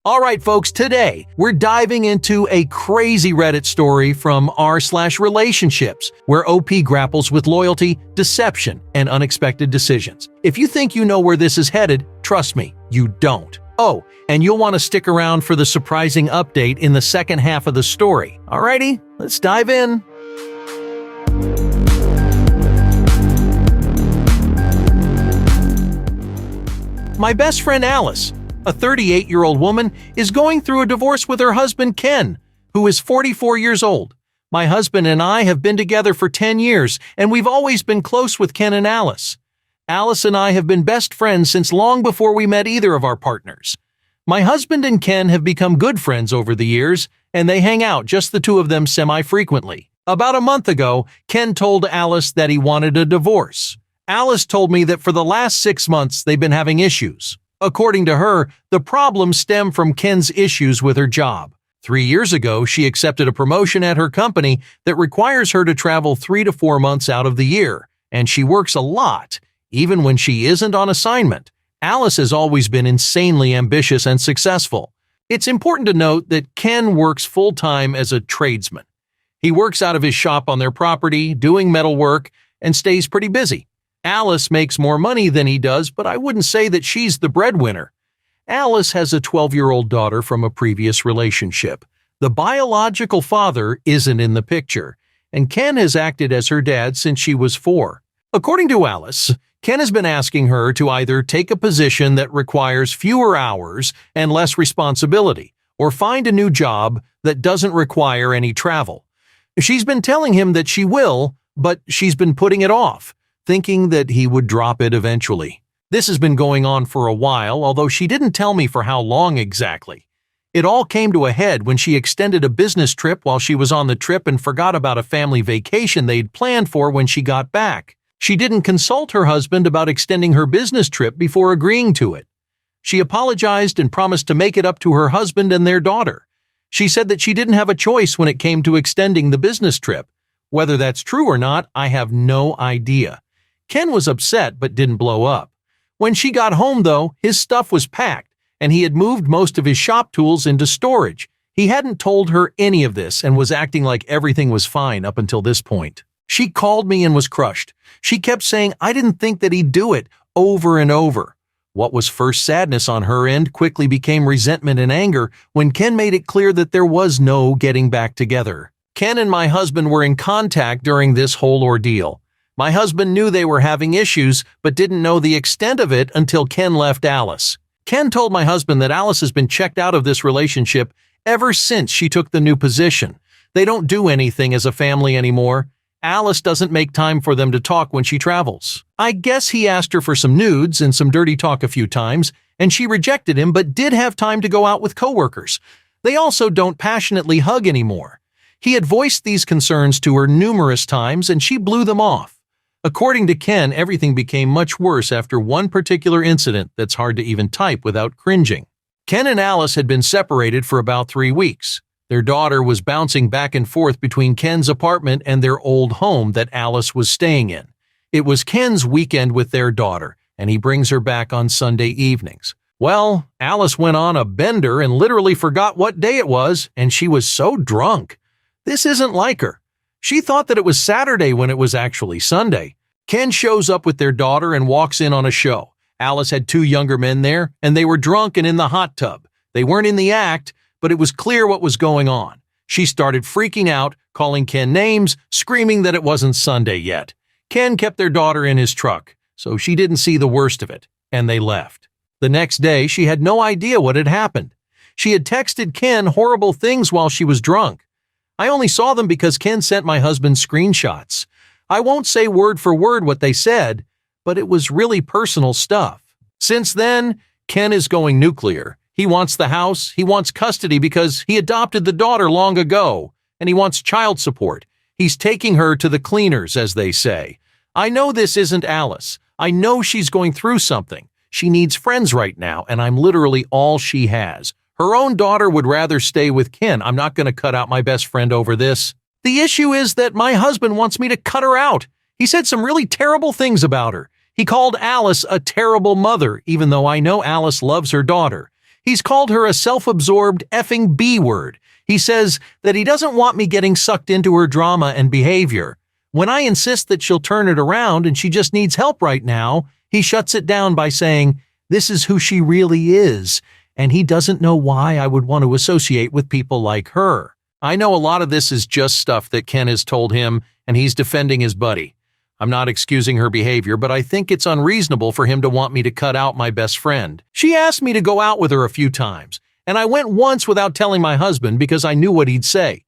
All right, folks, today we're diving into a crazy Reddit story from r/relationships, where OP grapples with loyalty, deception, and unexpected decisions. If you think you know where this is headed, trust me, you don't. Oh, and you'll want to stick around for the surprising update in the second half of the story. Alrighty, let's dive in. My best friend Alice, a 38-year-old woman, is going through a divorce with her husband Ken, who is 44 years old. My husband and I have been together for 10 years, and we've always been close with Ken and Alice. Alice and I have been best friends since long before we met either of our partners. My husband and Ken have become good friends over the years, and they hang out, just the two of them, semi-frequently. About a month ago, Ken told Alice that he wanted a divorce. Alice told me that for the last 6 months they've been having issues. According to her, the problems stem from Ken's issues with her job. 3 years ago, she accepted a promotion at her company that requires her to travel 3 to 4 months out of the year, and she works a lot, even when she isn't on assignment. Alice has always been insanely ambitious and successful. It's important to note that Ken works full-time as a tradesman. He works out of his shop on their property, doing metal work, and stays pretty busy. Alice makes more money than he does, but I wouldn't say that she's the breadwinner. Alice has a 12-year-old daughter from a previous relationship. The biological father isn't in the picture, and Ken has acted as her dad since she was 4. According to Alice, Ken has been asking her to either take a position that requires fewer hours and less responsibility, or find a new job that doesn't require any travel. She's been telling him that she will, but she's been putting it off, thinking that he would drop it eventually. This has been going on for a while, although she didn't tell me for how long exactly. It all came to a head when she extended a business trip while she was on the trip and forgot about a family vacation they'd planned for when she got back. She didn't consult her husband about extending her business trip before agreeing to it. She apologized and promised to make it up to her husband and their daughter. She said that she didn't have a choice when it came to extending the business trip. Whether that's true or not, I have no idea. Ken was upset but didn't blow up. When she got home, though, his stuff was packed, and he had moved most of his shop tools into storage. He hadn't told her any of this and was acting like everything was fine up until this point. She called me and was crushed. She kept saying I didn't think that he'd do it, over and over. What was first sadness on her end quickly became resentment and anger when Ken made it clear that there was no getting back together. Ken and my husband were in contact during this whole ordeal. My husband knew they were having issues, but didn't know the extent of it until Ken left Alice. Ken told my husband that Alice has been checked out of this relationship ever since she took the new position. They don't do anything as a family anymore. Alice doesn't make time for them to talk when she travels. I guess he asked her for some nudes and some dirty talk a few times, and she rejected him but did have time to go out with coworkers. They also don't passionately hug anymore. He had voiced these concerns to her numerous times, and she blew them off. According to Ken, everything became much worse after one particular incident that's hard to even type without cringing. Ken and Alice had been separated for about 3 weeks. Their daughter was bouncing back and forth between Ken's apartment and their old home that Alice was staying in. It was Ken's weekend with their daughter, and he brings her back on Sunday evenings. Well, Alice went on a bender and literally forgot what day it was, and she was so drunk. This isn't like her. She thought that it was Saturday when it was actually Sunday. Ken shows up with their daughter and walks in on a show. Alice had 2 younger men there, and they were drunk and in the hot tub. They weren't in the act, but it was clear what was going on. She started freaking out, calling Ken names, screaming that it wasn't Sunday yet. Ken kept their daughter in his truck, so she didn't see the worst of it, and they left. The next day, she had no idea what had happened. She had texted Ken horrible things while she was drunk. I only saw them because Ken sent my husband screenshots. I won't say word for word what they said, but it was really personal stuff. Since then, Ken is going nuclear. He wants the house, he wants custody because he adopted the daughter long ago, and he wants child support. He's taking her to the cleaners, as they say. I know this isn't Alice. I know she's going through something. She needs friends right now, and I'm literally all she has. Her own daughter would rather stay with Ken. I'm not going to cut out my best friend over this. The issue is that my husband wants me to cut her out. He said some really terrible things about her. He called Alice a terrible mother, even though I know Alice loves her daughter. He's called her a self-absorbed effing B-word. He says that he doesn't want me getting sucked into her drama and behavior. When I insist that she'll turn it around and she just needs help right now, he shuts it down by saying, this is who she really is, and he doesn't know why I would want to associate with people like her. I know a lot of this is just stuff that Ken has told him, and he's defending his buddy. I'm not excusing her behavior, but I think it's unreasonable for him to want me to cut out my best friend. She asked me to go out with her a few times, and I went once without telling my husband because I knew what he'd say.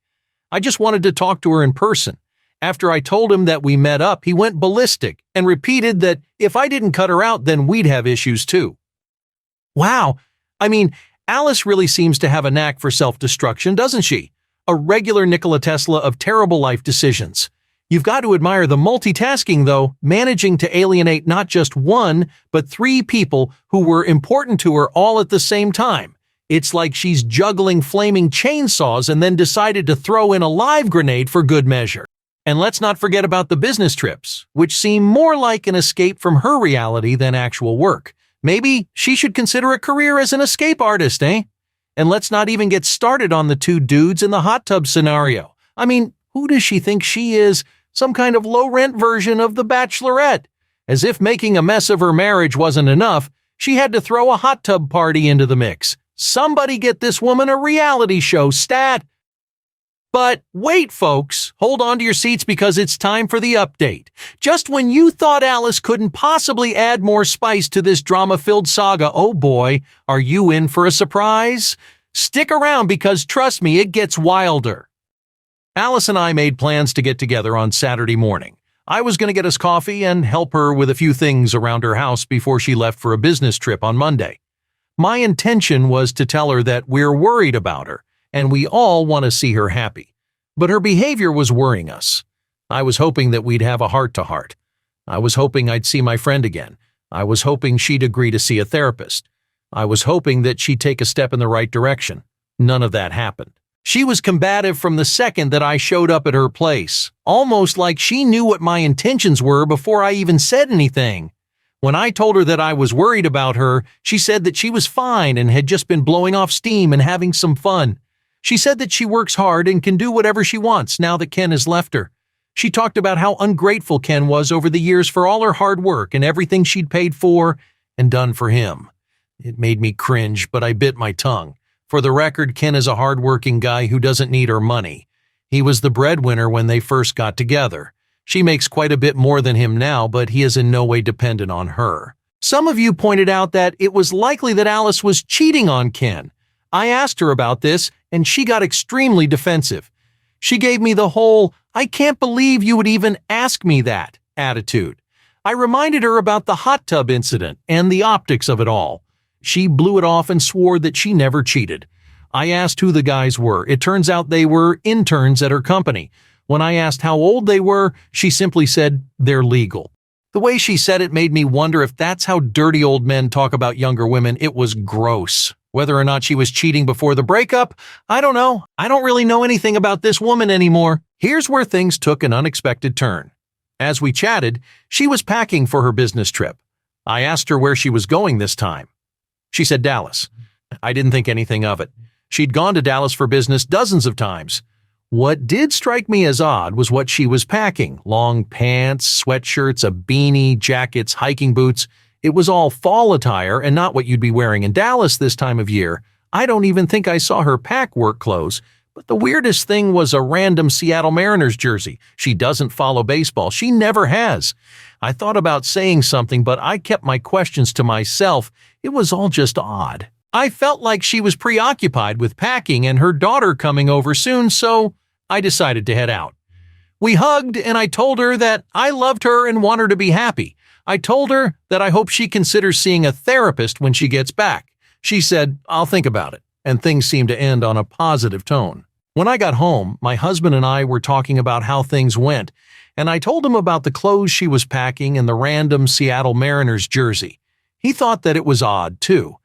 I just wanted to talk to her in person. After I told him that we met up, he went ballistic and repeated that if I didn't cut her out, then we'd have issues too. Wow. I mean, Alice really seems to have a knack for self-destruction, doesn't she? A regular Nikola Tesla of terrible life decisions. You've got to admire the multitasking, though, managing to alienate not just one, but 3 people who were important to her all at the same time. It's like she's juggling flaming chainsaws and then decided to throw in a live grenade for good measure. And let's not forget about the business trips, which seem more like an escape from her reality than actual work. Maybe she should consider a career as an escape artist, eh? And let's not even get started on the 2 dudes in the hot tub scenario. I mean, who does she think she is? Some kind of low-rent version of The Bachelorette. As if making a mess of her marriage wasn't enough, she had to throw a hot tub party into the mix. Somebody get this woman a reality show, stat! But wait, folks, hold on to your seats because it's time for the update. Just when you thought Alice couldn't possibly add more spice to this drama-filled saga, oh boy, are you in for a surprise? Stick around because trust me, it gets wilder. Alice and I made plans to get together on Saturday morning. I was going to get us coffee and help her with a few things around her house before she left for a business trip on Monday. My intention was to tell her that we're worried about her, and we all want to see her happy. But her behavior was worrying us. I was hoping that we'd have a heart-to-heart. I was hoping I'd see my friend again. I was hoping she'd agree to see a therapist. I was hoping that she'd take a step in the right direction. None of that happened. She was combative from the second that I showed up at her place, almost like she knew what my intentions were before I even said anything. When I told her that I was worried about her, she said that she was fine and had just been blowing off steam and having some fun. She said that she works hard and can do whatever she wants now that Ken has left her. She talked about how ungrateful Ken was over the years for all her hard work and everything she'd paid for and done for him. It made me cringe, but I bit my tongue. For the record, Ken is a hard-working guy who doesn't need her money. He was the breadwinner when they first got together. She makes quite a bit more than him now, but he is in no way dependent on her. Some of you pointed out that it was likely that Alice was cheating on Ken. I asked her about this, and she got extremely defensive. She gave me the whole, "I can't believe you would even ask me that" attitude. I reminded her about the hot tub incident and the optics of it all. She blew it off and swore that she never cheated. I asked who the guys were. It turns out they were interns at her company. When I asked how old they were, she simply said, "They're legal." The way she said it made me wonder if that's how dirty old men talk about younger women. It was gross. Whether or not she was cheating before the breakup, I don't know. I don't really know anything about this woman anymore. Here's where things took an unexpected turn. As we chatted, she was packing for her business trip. I asked her where she was going this time. She said Dallas. I didn't think anything of it. She'd gone to Dallas for business dozens of times. What did strike me as odd was what she was packing. Long pants, sweatshirts, a beanie, jackets, hiking boots. It was all fall attire and not what you'd be wearing in Dallas this time of year. I don't even think I saw her pack work clothes. But the weirdest thing was a random Seattle Mariners jersey. She doesn't follow baseball. She never has. I thought about saying something, but I kept my questions to myself. It was all just odd. I felt like she was preoccupied with packing and her daughter coming over soon, so I decided to head out. We hugged, and I told her that I loved her and want her to be happy. I told her that I hope she considers seeing a therapist when she gets back. She said, "I'll think about it," and things seemed to end on a positive tone. When I got home, my husband and I were talking about how things went, and I told him about the clothes she was packing and the random Seattle Mariners jersey. He thought that it was odd, too.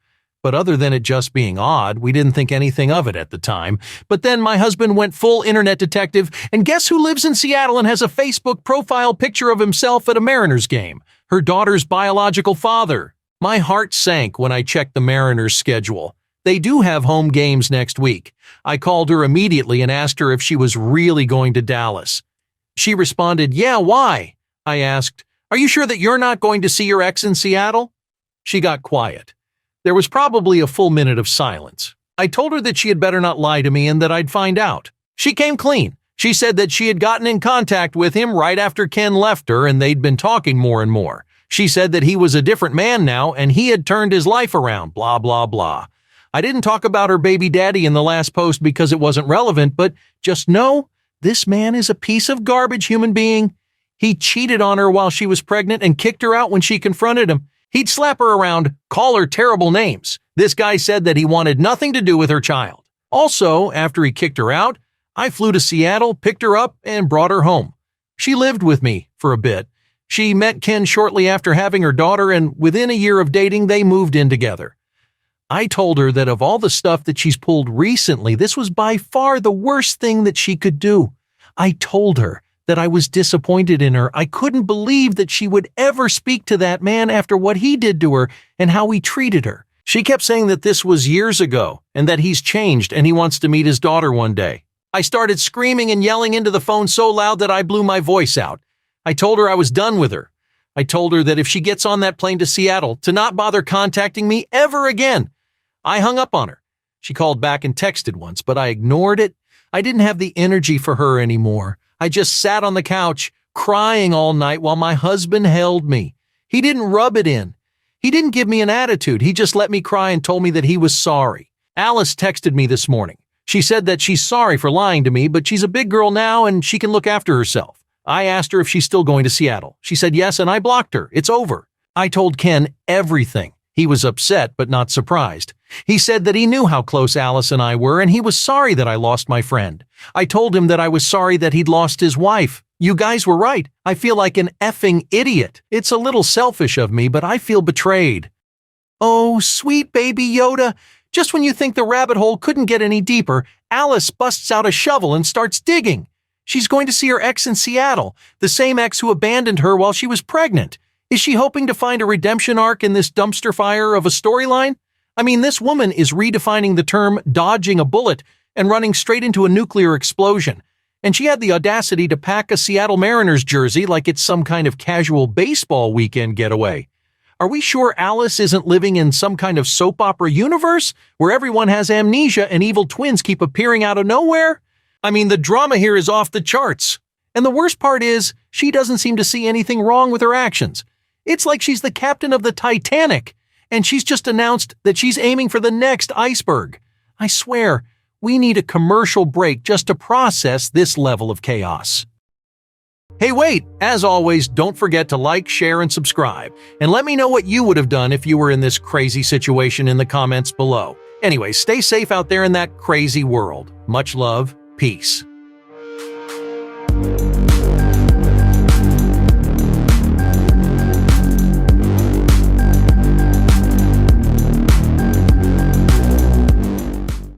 But other than it just being odd, we didn't think anything of it at the time. But then my husband went full internet detective, and guess who lives in Seattle and has a Facebook profile picture of himself at a Mariners game? Her daughter's biological father. My heart sank when I checked the Mariners' schedule. They do have home games next week. I called her immediately and asked her if she was really going to Dallas. She responded, "Yeah, why?" I asked, "Are you sure that you're not going to see your ex in Seattle?" She got quiet. There was probably a full minute of silence. I told her that she had better not lie to me and that I'd find out. She came clean. She said that she had gotten in contact with him right after Ken left her and they'd been talking more and more. She said that he was a different man now and he had turned his life around, blah, blah, blah. I didn't talk about her baby daddy in the last post because it wasn't relevant, but just know this man is a piece of garbage human being. He cheated on her while she was pregnant and kicked her out when she confronted him. He'd slap her around, call her terrible names. This guy said that he wanted nothing to do with her child. Also, after he kicked her out, I flew to Seattle, picked her up, and brought her home. She lived with me for a bit. She met Ken shortly after having her daughter, and within a year of dating, they moved in together. I told her that of all the stuff that she's pulled recently, this was by far the worst thing that she could do. I told her that I was disappointed in her. I couldn't believe that she would ever speak to that man after what he did to her and how he treated her. She kept saying that this was years ago and that he's changed and he wants to meet his daughter one day. I started screaming and yelling into the phone so loud that I blew my voice out. I told her I was done with her. I told her that if she gets on that plane to Seattle, to not bother contacting me ever again. I hung up on her. She called back and texted once, but I ignored it. I didn't have the energy for her anymore. I just sat on the couch, crying all night while my husband held me. He didn't rub it in. He didn't give me an attitude. He just let me cry and told me that he was sorry. Alice texted me this morning. She said that she's sorry for lying to me, but she's a big girl now and she can look after herself. I asked her if she's still going to Seattle. She said yes, and I blocked her. It's over. I told Ken everything. He was upset, but not surprised. He said that he knew how close Alice and I were, and he was sorry that I lost my friend. I told him that I was sorry that he'd lost his wife. You guys were right. I feel like an effing idiot. It's a little selfish of me, but I feel betrayed. Oh, sweet baby Yoda. Just when you think the rabbit hole couldn't get any deeper, Alice busts out a shovel and starts digging. She's going to see her ex in Seattle, the same ex who abandoned her while she was pregnant. Is she hoping to find a redemption arc in this dumpster fire of a storyline? I mean, this woman is redefining the term dodging a bullet and running straight into a nuclear explosion. And she had the audacity to pack a Seattle Mariners jersey like it's some kind of casual baseball weekend getaway. Are we sure Alice isn't living in some kind of soap opera universe where everyone has amnesia and evil twins keep appearing out of nowhere? I mean, the drama here is off the charts. And the worst part is, she doesn't seem to see anything wrong with her actions. It's like she's the captain of the Titanic, and she's just announced that she's aiming for the next iceberg. I swear, we need a commercial break just to process this level of chaos. Hey, wait! As always, don't forget to like, share, and subscribe. And let me know what you would have done if you were in this crazy situation in the comments below. Anyway, stay safe out there in that crazy world. Much love. Peace.